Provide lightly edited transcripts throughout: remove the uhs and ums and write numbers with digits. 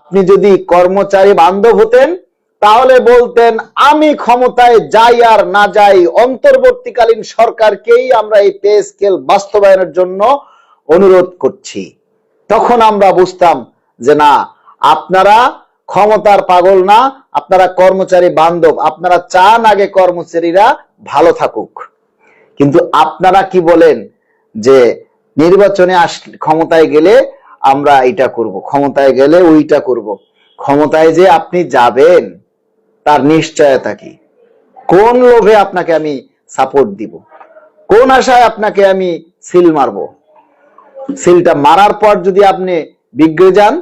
আপনি যদি কর্মচারী বান্ধব হতেন তাহলে বলতেন আমি ক্ষমতায় যাই আর না যাই অন্তর্বর্তীকালীন সরকারকেই আমরা এই পে স্কেল বাস্তবায়নের জন্য অনুরোধ করছি। তখন আমরা বুঝতাম যে না, আপনারা ক্ষমতার পাগল না, আপনারা কর্মচারী বান্ধব, আপনারা চান আগে কর্মচারীরা ভালো থাকুক। কিন্তু আপনারা কি বলেন যে নির্বাচনে ক্ষমতায় গেলে আমরা এটা করব, ক্ষমতায় গেলে ওইটা করব। ক্ষমতায় যে আপনি যাবেন তার নিশ্চয়তা কি? কোন লোভে আপনাকে আমি সাপোর্ট দিব? কোন আশায় আপনাকে আমি সিল মারব? সিলটা মারার পর যদি আপনি বিগড়ে যান,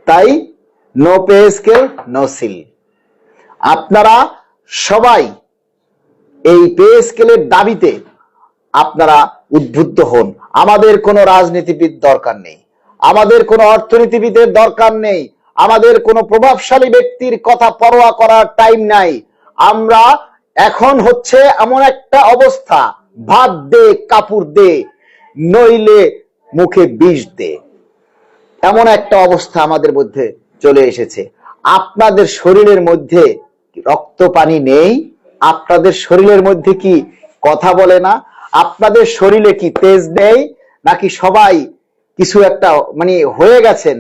তাই no pay scale no seal. আপনারা সবাই এই পে স্কেলের দাবিতে আপনারা উদ্বুদ্ধ হন। আমাদের কোনো রাজনীতিবিদ দরকার নেই, আমাদের কোনো অর্থনীতিবিদের দরকার নেই, আমাদের কোনো প্রভাবশালী ব্যক্তির কথা পরোয়া করার টাইম নাই। আমরা এখন হচ্ছে এমন একটা অবস্থা, ভাত দে কাপড় দে নইলে মুখে বিষ দে, এমন একটা অবস্থা আমাদের মধ্যে চলে এসেছে। আপনাদের শরীরের মধ্যে রক্ত পানি নেই? আপনাদের শরীরের মধ্যে কি কথা বলে না? আপনাদের শরীরে কি তেজ নেই? নাকি সবাই কিছু একটা মানে হয়ে গেছেন?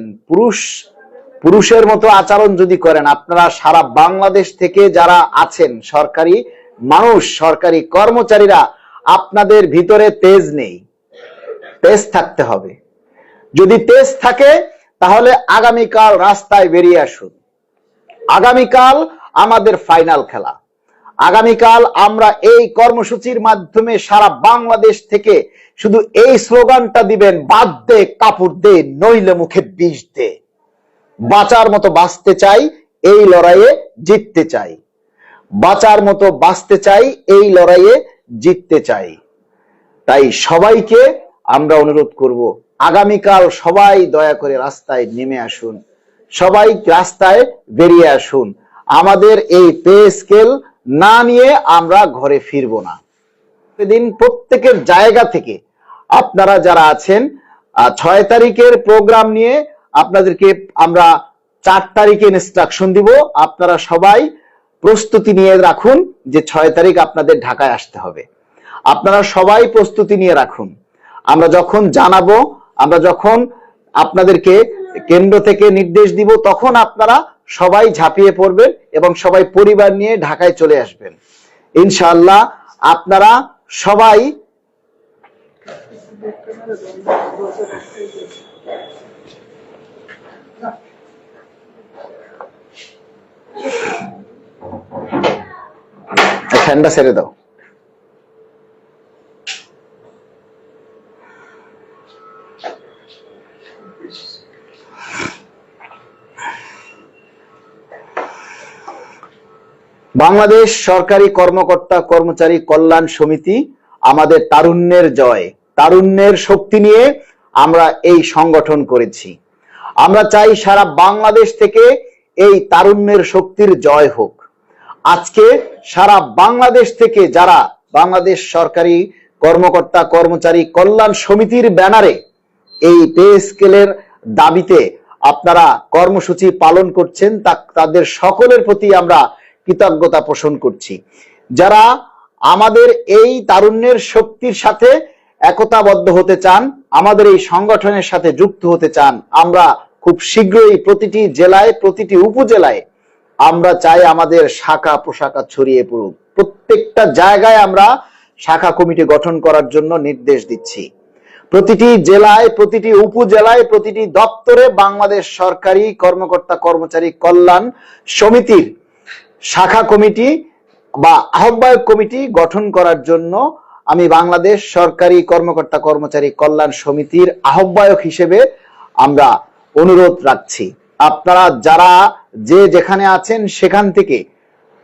পুরুষের মতো আচরণ যদি করেন, আপনারা সারা বাংলাদেশ থেকে যারা আছেন সরকারি মানুষ, সরকারি কর্মচারীরা, আপনাদের ভিতরে তেজ নেই। তেজ থাকতে হবে। যদি তেজ থাকে তাহলে আগামীকাল রাস্তায় বেরিয়ে আসুন। আগামীকাল আমাদের ফাইনাল খেলা। আগামীকাল আমরা এই কর্মসূচির মাধ্যমে সারা বাংলাদেশ থেকে শুধু এই স্লোগানটা দিবেন, বাদ দে কাপড় দে নইলে মুখে বিষ দে। বাঁচার মতো বাঁচতে চাই, এই লড়াইয়ে জিততে চাই। বাঁচার মতো বাঁচতে চাই, এই লড়াইয়ে জিততে চাই। তাই সবাইকে আমরা অনুরোধ করব, আগামীকাল সবাই দয়া করে রাস্তায় নেমে আসুন, সবাই রাস্তায় বেরিয়ে আসুন। আমাদের এই পে স্কেল না নিয়ে আমরা ঘরে ফিরবো না। সেদিন প্রত্যেকের জায়গা থেকে আপনারা যারা আছেন 6 তারিখের প্রোগ্রাম নিয়ে আপনাদেরকে আমরা 4 তারিখে ইনস্ট্রাকশন দিব। আপনারা সবাই প্রস্তুতি নিয়ে রাখুন যে 6 তারিখ আপনাদের ঢাকায় আসতে হবে। আপনারা সবাই প্রস্তুতি নিয়ে রাখুন। আমরা যখন জানাবো, আমরা যখন আপনাদেরকে কেন্দ্র থেকে নির্দেশ দিব, তখন আপনারা সবাই ঝাঁপিয়ে পড়বেন এবং সবাই পরিবার নিয়ে ঢাকায় চলে আসবেন ইনশাআল্লাহ। আপনারা সবাই ফ্যানটা ছেড়ে দাও। বাংলাদেশ সরকারি কর্মকর্তা কর্মচারী কল্যাণ সমিতি আমাদের তারুণ্যের জয়, তারুণ্যের শক্তি নিয়ে আমরা এই সংগঠন করেছি। আমরা চাই সারা বাংলাদেশ থেকে এই তারুণ্যের শক্তির জয় হোক। আজকে সারা বাংলাদেশ থেকে যারা বাংলাদেশ সরকারি কর্মকর্তা কর্মচারী কল্যাণ সমিতির ব্যানারে এই পে স্কেলের দাবিতে আপনারা কর্মসূচি পালন করছেন, তাদের সকলের প্রতি আমরা কৃতজ্ঞতা পোষণ করছি। যারা আমাদের এই তারুণ্যের শক্তির সাথে একতাবদ্ধ হতে চান, আমাদের এই সংগঠনের সাথে যুক্ত হতে চান, আমরা খুব শীঘ্রই প্রতিটি জেলায়, প্রতিটি উপজেলায় আমরা চাই আমাদের শাখা প্রশাখা ছড়িয়ে পড়ুক। প্রত্যেকটা জায়গায় আমরা শাখা কমিটি গঠন করার জন্য নির্দেশ দিচ্ছি। প্রতিটি জেলায়, প্রতিটি উপজেলায়, প্রতিটি দপ্তরে বাংলাদেশ সরকারি কর্মকর্তা কর্মচারী কল্যাণ সমিতির শাখা কমিটি বা আহ্বায়ক কমিটি গঠন করার জন্য আমি বাংলাদেশ সরকারি কর্মকর্তা কর্মচারী কল্যাণ সমিতির আহ্বায়ক হিসেবে আমরা অনুরোধ রাখছি। আপনারা যারা যে যেখানে আছেন সেখান থেকে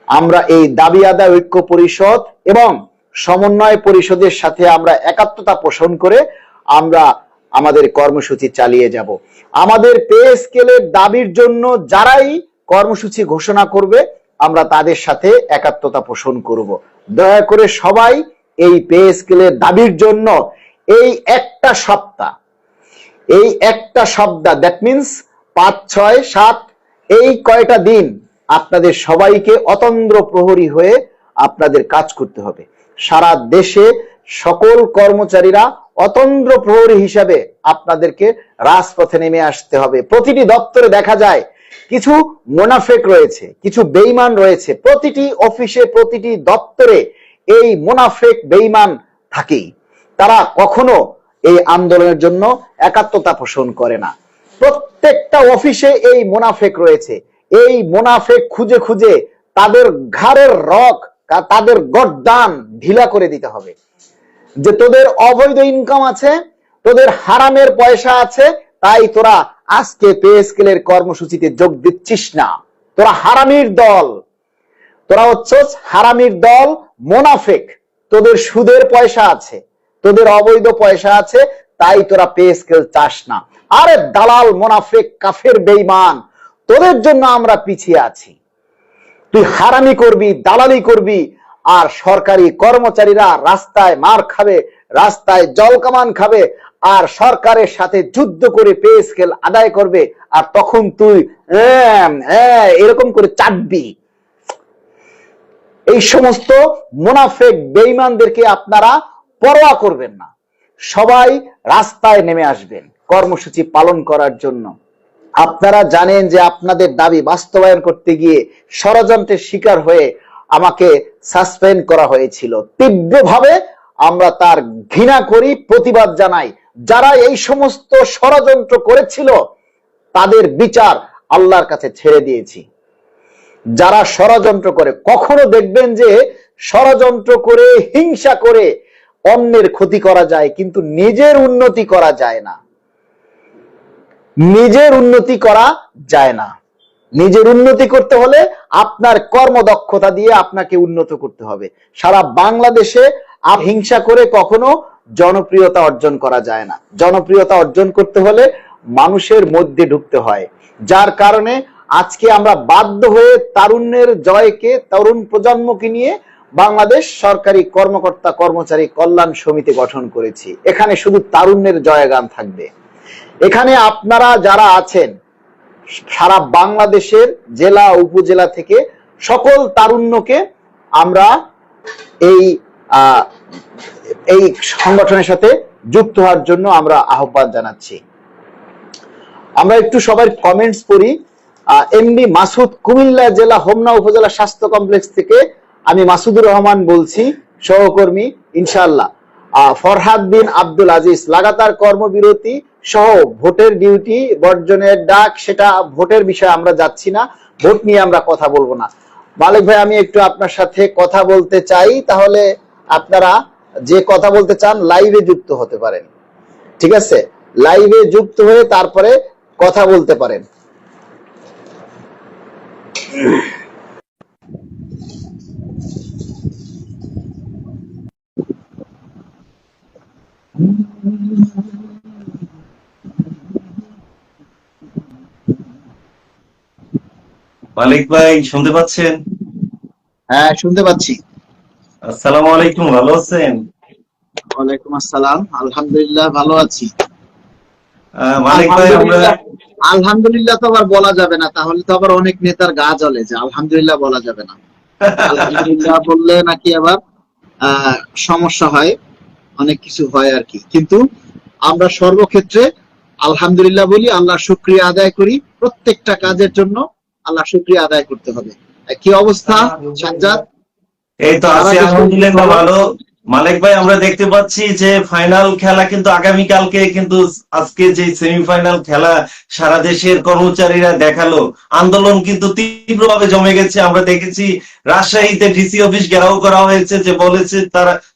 আমরা এই দাবি আদায় ঐক্য পরিষদ এবং সমন্বয় পরিষদের সাথে আমরা একাত্মতা পোষণ করে আমরা আমাদের কর্মসূচি চালিয়ে যাব। আমাদের পে স্কেলের দাবির জন্য যারাই কর্মসূচি ঘোষণা করবে আমরা তাদের সাথে একাত্মতা পোষণ করব। দয়া করে সবাই এই পে স্কেলের দাবির জন্য এই একটা সপ্তাহ, দ্যাট মিন্স 5, 6, 7 এই কয়টা দিন আপনাদের সবাইকে অতন্দ্র প্রহরী হয়ে আপনাদের কাজ করতে হবে। সারা দেশে সকল কর্মচারীরা অতন্দ্র প্রহরী হিসাবে আপনাদেরকে রাজপথে নেমে আসতে হবে। প্রতিটি দপ্তরে দেখা যায় কিছু মুনাফেক রয়েছে, কিছু বেঈমান রয়েছে। প্রতিটি অফিসে, প্রতিটি দপ্তরে এই মুনাফেক বেঈমান থাকেই। তারা কখনো এই আন্দোলনের জন্য একাত্মতা পোষণ করে না। প্রত্যেকটা অফিসে এই মুনাফেক রয়েছে। এই মুনাফেক খুঁজে খুঁজে তাদের ঘাড়ের রক, তাদের গর্দান ঢিলা করে দিতে হবে। যে তোদের অবৈধ ইনকাম আছে, তোদের হারামের পয়সা আছে, তাই তোরা আজকে পে স্কেলের কর্মসূচিতে যোগ দিচ্ছিস না। তোরা হারামির দল, তোরা হচ্ছিস হারামির দল, মুনাফেক। তোদের সুদের পয়সা আছে, তোদের অবৈধ পয়সা আছে, তাই তোরা পে স্কেল চাস না। আরে দালাল, মুনাফেক, কাফের, বেঈমান, তোদের জন্য আমরা পিছিয়ে আছি। তুই হারামি করবি, দালালি করবি, আর সরকারি কর্মচারীরা রাস্তায় মার খাবে, রাস্তায় জলকামান খাবে, আর সরকারের সাথে যুদ্ধ করে পে স্কেল আদায় করবে। আর তখন তুই এরকম করে চাটবি। এই সমস্ত মুনাফেক বেঈমানদেরকে আপনারা পরোয়া করবেন না। সবাই রাস্তায় নেমে আসবেন কর্মসূচি পালন করার জন্য। আপনারা জানেন যে আপনাদের দাবি বাস্তবায়ন করতে গিয়ে ষড়যন্ত্রের শিকার হয়ে আমাকে সাসপেন্ড করা হয়েছিল। তীব্রভাবে আমরা তার ঘৃণা করি, প্রতিবাদ জানাই। যারা এই সমস্ত ষড়যন্ত্র করেছিল তাদের বিচার আল্লাহর কাছে ছেড়ে দিয়েছি। যারা ষড়যন্ত্র করে, কখনো দেখবেন যে ষড়যন্ত্র করে, হিংসা করে অন্যের ক্ষতি করা যায়, কিন্তু নিজের উন্নতি করা যায় না। নিজের উন্নতি করা যায় না। নিজের উন্নতি করতে হলে আপনার কর্মদক্ষতা দিয়ে আপনাকে উন্নত করতে হবে। সারা বাংলাদেশে হিংসা করে কখনো জনপ্রিয়তা অর্জন করা যায় না। জনপ্রিয়তা অর্জন করতে হলে মানুষের মধ্যে ঢুকতে হয়। যার কারণে আজকে আমরা বাধ্য হয়ে তারুণ্যের জয়কে, তরুণ প্রজন্মকে নিয়ে বাংলাদেশ সরকারি কর্মকর্তা কর্মচারী কল্যাণ সমিতি গঠন করেছি। এখানে শুধু তারুণ্যের জয়গান থাকবে। এখানে আপনারা যারা আছেন সারা বাংলাদেশের জেলা উপজেলা থেকে সকল তারুণ্যকে আমরা এই সংগঠনের সাথে যুক্ত হওয়ার জন্য আমরা আহ্বান জানাচ্ছি। আমরা একটু সবাই কমেন্টস পড়ি। এমডি মাসুদ, কুমিল্লা জেলা হোমনা উপজেলা স্বাস্থ্য কমপ্লেক্স থেকে আমি মাসুদুর রহমান বলছি, সহকর্মী ইনশাআল্লাহ। ফরহাদ বিন আব্দুল আজিজ, লাগাতার কর্মবিরতি সহ ভোটের ডিউটি বর্জনের ডাক, সেটা ভোটের বিষয়ে আমরা যাচ্ছি না, ভোট নিয়ে আমরা কথা বলবো না। মালিক ভাই, আমি একটু আপনার সাথে কথা বলতে চাই, তাহলে আপনারা যে কথা বলতে চান লাইভে যুক্ত হতে পারেন। ঠিক আছে, লাইভে যুক্ত হয়ে তারপরে কথা বলতে পারেন। মালিক ভাই শুনতে পাচ্ছেন? হ্যাঁ, শুনতে পাচ্ছি। আসসালামু আলাইকুম, ভালো আছেন? ওয়ালাইকুম আসসালাম, আলহামদুলিল্লাহ ভালো আছি। মালিক ভাই, আমরা আলহামদুলিল্লাহ তো আবার বলা যাবে না, তাহলে তো আবার অনেক নেতার গা জ্বলে যে আলহামদুলিল্লাহ বলা যাবে না। আলহামদুলিল্লাহ বললে নাকি আবার সমস্যা হয়, অনেক কিছু হয় আর কি। কিন্তু আমরা সর্বক্ষেত্রে আলহামদুলিল্লাহ বলি, আল্লাহ শুকরিয়া আদায় করি। প্রত্যেকটা কাজের জন্য আল্লাহ শুকরিয়া আদায় করতে হবে। কি অবস্থা সাজ্জাদ? এই তো আছি আলহামদুলিল্লাহ ভালো। মালিক ভাই, আমরা দেখতে পাচ্ছি যে ফাইনাল খেলা কিন্তু আগামীকালকে, কিন্তু আজকে যে সেমিফাইনাল খেলা সারা দেশের কর্মচারীরা দেখালো, আন্দোলন কিন্তু তীব্রভাবে জমে গেছে। আমরা দেখেছি রাজশাহীতে ডিসি অফিস ঘেরাও করা হয়েছে, যে বলেছে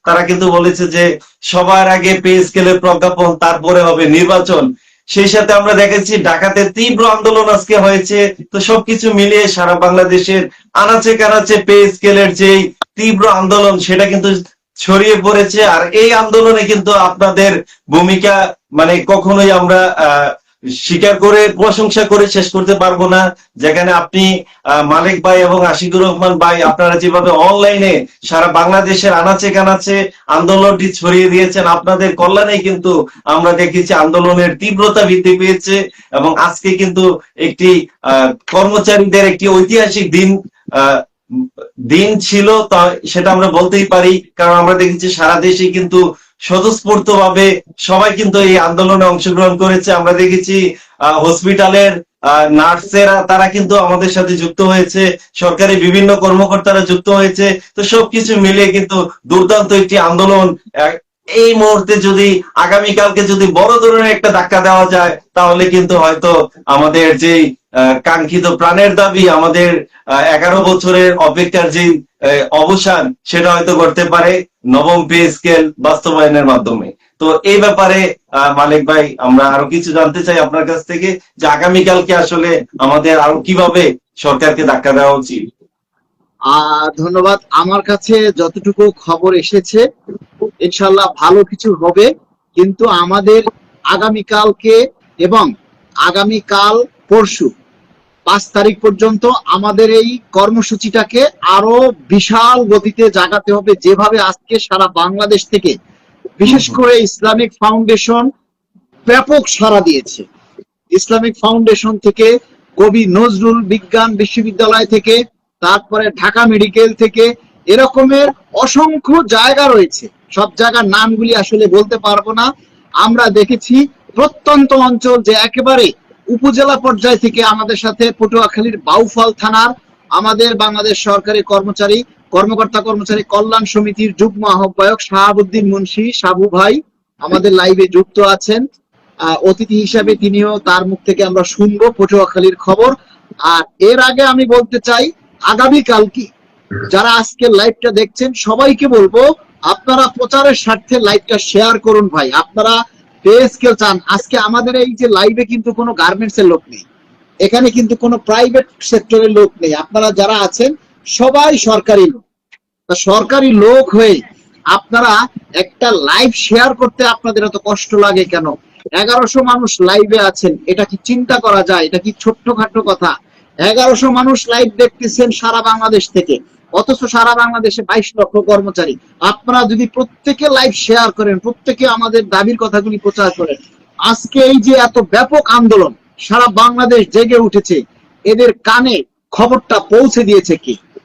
তারা কিন্তু বলেছে যে সবার আগে পে স্কেলের প্রজ্ঞাপন, তারপরে হবে নির্বাচন। সেই সাথে আমরা দেখেছি ঢাকাতে তীব্র আন্দোলন আজকে হয়েছে। তো সবকিছু মিলিয়ে সারা বাংলাদেশের আনাচে কানাচে পে স্কেলের যে তীব্র আন্দোলন, সেটা কিন্তু ছড়িয়ে পড়েছে। আর এই আন্দোলনে কিন্তু আপনাদের ভূমিকা মানে কখনোই আমরা স্বীকার করে প্রশংসা করে শেষ করতে পারবো না, যেখানে আপনি মালিক ভাই এবং আশিকুর রহমান ভাই আপনারা যেভাবে অনলাইনে সারা বাংলাদেশের আনাচে কানাচে আন্দোলনটি ছড়িয়ে দিয়েছেন, আপনাদের কল্যাণে কিন্তু আমরা দেখেছি আন্দোলনের তীব্রতা বৃদ্ধি পেয়েছে। এবং আজকে কিন্তু একটি কর্মচারীদের একটি ঐতিহাসিক দিন ছিল, তা সেটা আমরা বলতেই পারি, কারণ আমরা দেখেছি সারা দেশে কিন্তু স্বতঃস্ফূর্ত ভাবে সবাই কিন্তু এই আন্দোলনে অংশগ্রহণ করেছে। আমরা দেখেছি হসপিটালের নার্সেরা তারা কিন্তু আমাদের সাথে যুক্ত হয়েছে, সরকারি বিভিন্ন কর্মকর্তারা যুক্ত হয়েছে। তো সবকিছু মিলিয়ে কিন্তু দুর্দান্ত একটি আন্দোলন। এই মুহূর্তে যদি আগামীকালকে যদি বড় ধরনের একটা ধাক্কা দেওয়া যায়, তাহলে কিন্তু হয়তো আমাদের যে কাঙ্ক্ষিত প্রাণের দাবি, আমাদের 11 বছরের অপেক্ষার যে অবসান, সেটা হয়তো করতে পারে নবম পে স্কেল বাস্তবায়নের মাধ্যমে। তো এই ব্যাপারে মালিক ভাই আমরা আরো কিছু জানতে চাই আপনার কাছ থেকে, যে আগামীকালকে আসলে আমাদের আরো কিভাবে সরকারকে ধাক্কা দেওয়া উচিত। ধন্যবাদ। আমার কাছে যতটুকু খবর এসেছে ইনশাল্লাহ ভালো কিছু হবে, কিন্তু আমাদের আগামীকালকে এবং আগামীকাল পরশু 5 তারিখ পর্যন্ত আমাদের এই কর্মসূচিটাকে আরো বিশাল গতিতে জাগাতে হবে, যেভাবে আজকে সারা বাংলাদেশ থেকে বিশেষ করে ইসলামিক ফাউন্ডেশন ব্যাপক সাড়া দিয়েছে। ইসলামিক ফাউন্ডেশন থেকে, কবি নজরুল বিজ্ঞান বিশ্ববিদ্যালয় থেকে, তারপরে ঢাকা মেডিকেল থেকে, এরকমের অসংখ্য জায়গা রয়েছে, সব জায়গার নামগুলি আসলে বলতে পারবো না। আমরা দেখেছি প্রত্যন্ত অঞ্চল যে একেবারে উপজেলা পর্যায় থেকে আমাদের সাথে পটুয়াখালীর বাউফল থানার আমাদের বাংলাদেশ সরকারি কর্মকর্তা কর্মচারী কল্যাণ সমিতির যুগ্ম আহ্বায়ক শাহাবুদ্দিন মুন্সি সাবু ভাই আমাদের লাইভে যুক্ত আছেন। অতিথি হিসাবে তিনিও, তার মুখ থেকে আমরা শুনবো পটুয়াখালীর খবর। আর এর আগে আমি বলতে চাই, আগামীকাল কি যারা আজকে লাইভটা দেখছেন সবাইকে বলবো, আপনারা প্রচারের স্বার্থে লাইভটা শেয়ার করুন ভাই। আপনারা পে স্কেল চান, আজকে আমাদের এই যে লাইভে কিন্তু কোনো গার্মেন্টস এর লোক নেই, এখানে কিন্তু কোনো প্রাইভেট সেক্টরের লোক নেই, আপনারা যারা আছেন সবাই সরকারি লোক। সরকারি লোক হয়ে আপনারা একটা লাইভ শেয়ার করতে আপনাদের এত কষ্ট লাগে কেন? 1100 মানুষ লাইভে আছেন, এটা কি চিন্তা করা যায়? এটা কি ছোট্টখাটো কথা? 1100 মানুষ লাইভ দেখতেছেন সারা বাংলাদেশ থেকে, অথচ সারা বাংলাদেশে 22 লক্ষ কর্মচারী। আপনারা যদি প্রত্যেকে লাইভ শেয়ার করেন, প্রত্যেকে আমাদের দাবির কথাগুলি প্রচার করেন, আজকে এই যে এত ব্যাপক আন্দোলন সারা বাংলাদেশ জেগে উঠেছে, এদের কানে খবরটা পৌঁছে দিয়েছে কি?